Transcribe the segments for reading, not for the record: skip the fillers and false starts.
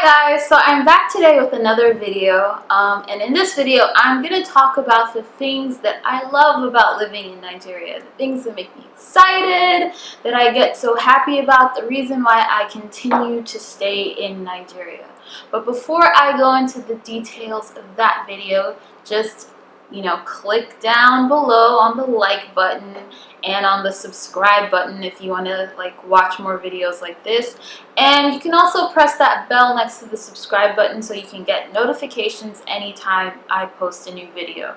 guys, so I'm back today with another video, and in this video I'm going to talk about the things that I love about living in Nigeria, the things that make me excited, that I get so happy about, the reason why I continue to stay in Nigeria. But before I go into the details of that video, just click down below on the like button and on the subscribe button if you want to watch more videos like this, and you can also press that bell next to the subscribe button so you can get notifications anytime I post a new video.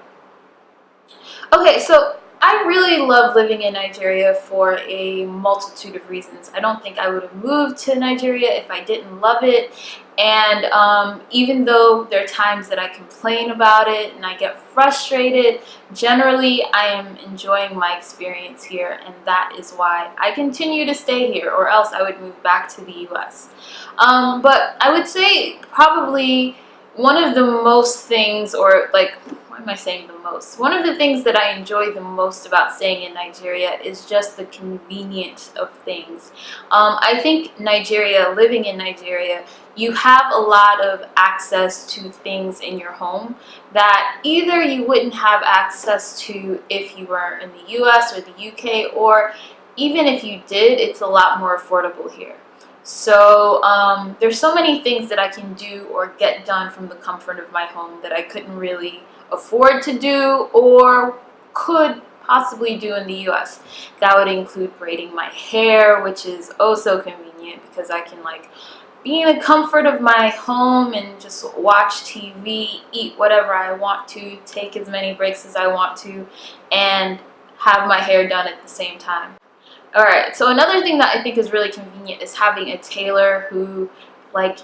Okay, so I really love living in Nigeria for a multitude of reasons. I don't think I would have moved to Nigeria if I didn't love it. And even though there are times that I complain about it and I get frustrated, generally I am enjoying my experience here, and that is why I continue to stay here, or else I would move back to the US. But I would say probably one of the most things, or why am I saying the most? One of the things that I enjoy the most about staying in Nigeria is just the convenience of things. I think living in Nigeria, you have a lot of access to things in your home that either you wouldn't have access to if you were in the US or the UK, or even if you did, it's a lot more affordable here. So there's so many things that I can do or get done from the comfort of my home that I couldn't really afford to do or could possibly do in the US. That would include braiding my hair, which is oh so convenient because I can be in the comfort of my home and just watch TV, eat whatever I want to, take as many breaks as I want to, and have my hair done at the same time. Alright, so another thing that I think is really convenient is having a tailor who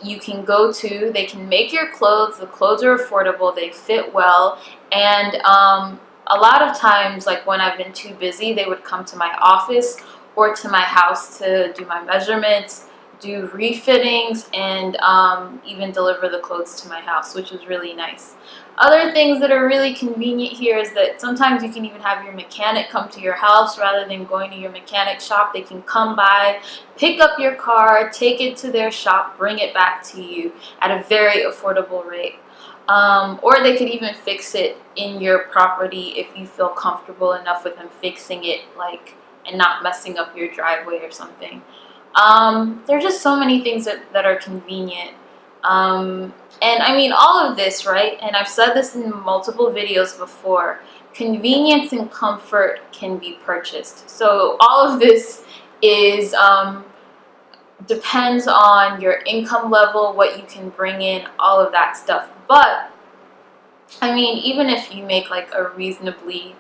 you can go to. They can make your clothes. The clothes are affordable, they fit well, and a lot of times when I've been too busy, they would come to my office or to my house to do my measurements, do refittings, and even deliver the clothes to my house, which was really nice. Other things that are really convenient here is that sometimes you can even have your mechanic come to your house rather than going to your mechanic shop. They can come by, pick up your car, take it to their shop, bring it back to you at a very affordable rate. Or they could even fix it in your property if you feel comfortable enough with them fixing it, and not messing up your driveway or something. There are just so many things that are convenient. And I mean, all of this, right? And I've said this in multiple videos before, convenience and comfort can be purchased. So all of this is depends on your income level, what you can bring in, all of that stuff. But I mean, even if you make a reasonably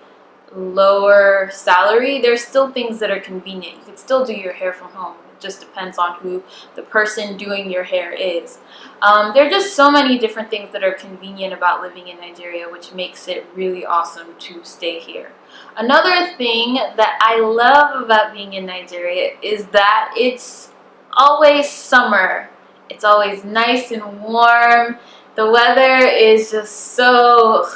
lower salary, there's still things that are convenient. You could still do your hair from home. It just depends on who the person doing your hair is. There are just so many different things that are convenient about living in Nigeria, which makes it really awesome to stay here. Another thing that I love about being in Nigeria is that it's always summer. It's always nice and warm. The weather is just so...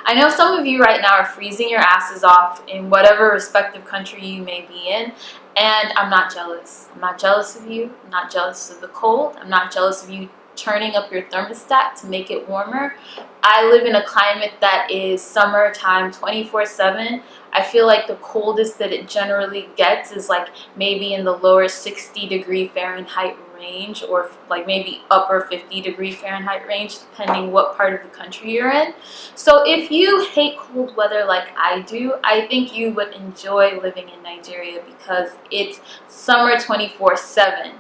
I know some of you right now are freezing your asses off in whatever respective country you may be in, and I'm not jealous. I'm not jealous of you. I'm not jealous of the cold. I'm not jealous of you turning up your thermostat to make it warmer. I live in a climate that is summertime 24/7. I feel like the coldest that it generally gets is maybe in the lower 60-degree Fahrenheit range, or maybe upper 50-degree Fahrenheit range, depending what part of the country you're in. So if you hate cold weather like I do, I think you would enjoy living in Nigeria because it's summer 24/7.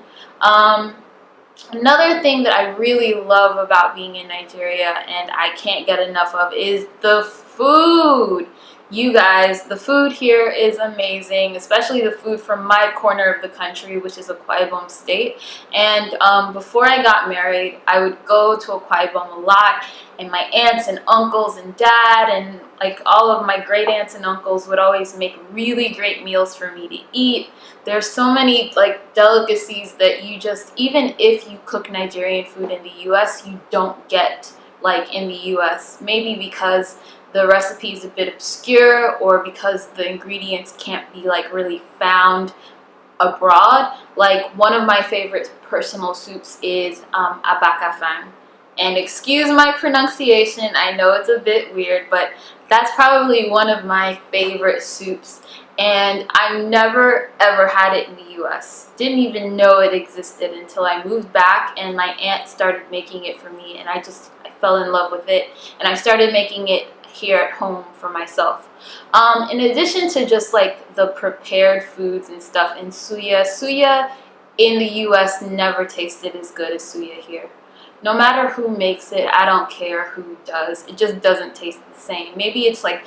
Another thing that I really love about being in Nigeria, and I can't get enough of, is the food. You guys, the food here is amazing, especially the food from my corner of the country, which is Akwa Ibom State. And before I got married, I would go to Akwa Ibom a lot, and my aunts and uncles and dad and all of my great aunts and uncles would always make really great meals for me to eat. There's so many delicacies that you just, even if you cook Nigerian food in the US, you don't get in the US. Maybe because the recipe is a bit obscure, or because the ingredients can't be really found abroad, like one of my favorite personal soups is abakafang. And excuse my pronunciation, I know it's a bit weird, but that's probably one of my favorite soups. And I never ever had it in the US. Didn't even know it existed until I moved back and my aunt started making it for me, and I fell in love with it, and I started making it here at home for myself. In addition to just like the prepared foods and stuff, and suya in the US never tasted as good as suya here. No matter who makes it, I don't care who does, it just doesn't taste the same. Maybe it's like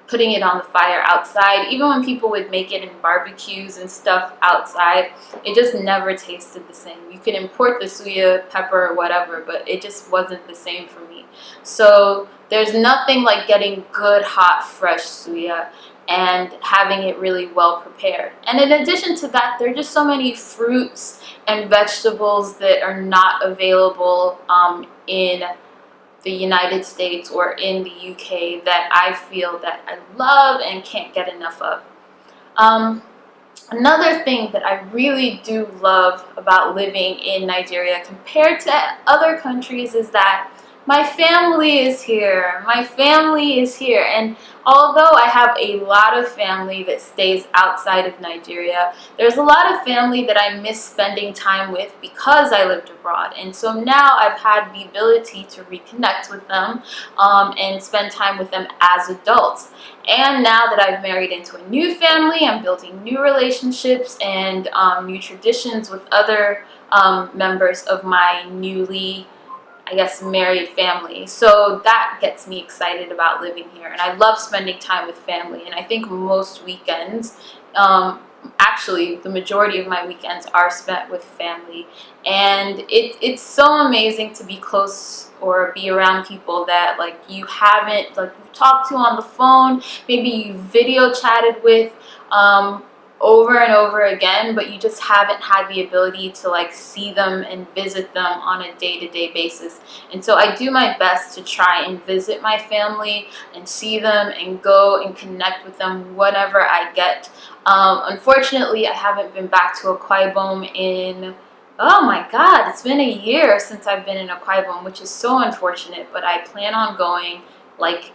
putting it on the fire outside. Even when people would make it in barbecues and stuff outside, it just never tasted the same. You could import the suya, pepper, or whatever, but it just wasn't the same for me. So there's nothing like getting good, hot, fresh suya and having it really well prepared. And in addition to that, there are just so many fruits and vegetables that are not available in the United States or in the UK that I feel that I love and can't get enough of. Another thing that I really do love about living in Nigeria compared to other countries is that my family is here. My family is here. And although I have a lot of family that stays outside of Nigeria, there's a lot of family that I miss spending time with because I lived abroad. And so now I've had the ability to reconnect with them and spend time with them as adults. And now that I've married into a new family, I'm building new relationships and new traditions with other members of my newly, I guess, married family. So that gets me excited about living here. And I love spending time with family. And I think most weekends, actually the majority of my weekends are spent with family. And it's so amazing to be close or be around people that like you haven't like talked to on the phone, maybe you video chatted with over and over again, but you just haven't had the ability to like see them and visit them on a day-to-day basis. And so I do my best to try and visit my family and see them and go and connect with them whenever I get. Unfortunately, I haven't been back to Akwa Ibom in, oh my god, it's been a year since I've been in Akwa Ibom, which is so unfortunate, but I plan on going like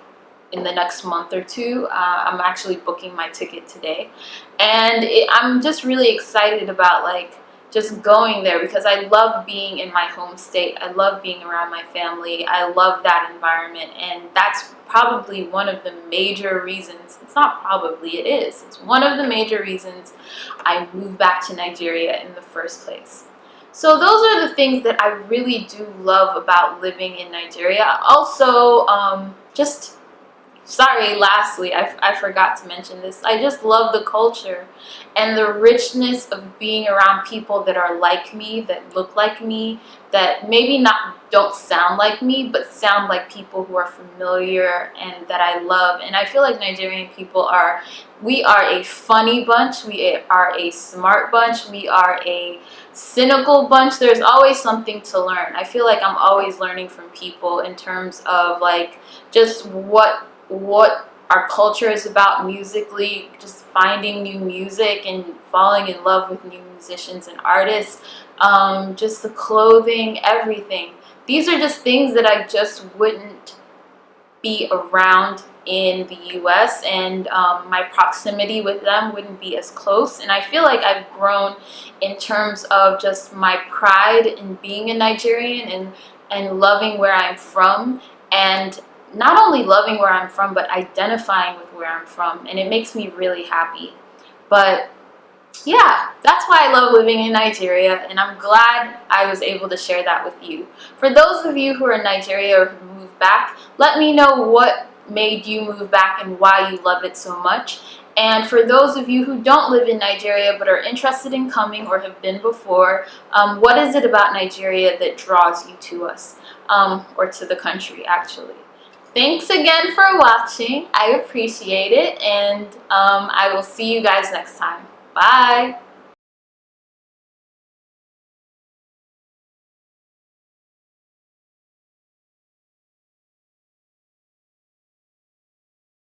in the next month or two. I'm actually booking my ticket today, and I'm just really excited about like just going there because I love being in my home state. I love being around my family. I love that environment, and that's probably one of the major reasons. It's not probably, it is. It's one of the major reasons I moved back to Nigeria in the first place. So those are the things that I really do love about living in Nigeria. Also, lastly, I forgot to mention this. I just love the culture and the richness of being around people that are like me, that look like me, that maybe don't sound like me, but sound like people who are familiar and that I love. And I feel like Nigerian people we are a funny bunch, we are a smart bunch, we are a cynical bunch. There's always something to learn. I feel like I'm always learning from people in terms of like just what our culture is about musically, just finding new music and falling in love with new musicians and artists, just the clothing, everything. These are just things that I just wouldn't be around in the US, and my proximity with them wouldn't be as close. And I feel like I've grown in terms of just my pride in being a Nigerian and loving where I'm from, and not only loving where I'm from, but identifying with where I'm from, and it makes me really happy. But yeah, that's why I love living in Nigeria, and I'm glad I was able to share that with you. For those of you who are in Nigeria or who moved back, let me know what made you move back and why you love it so much. And for those of you who don't live in Nigeria but are interested in coming or have been before, what is it about Nigeria that draws you to us, or to the country actually? Thanks again for watching. I appreciate it, and I will see you guys next time. Bye!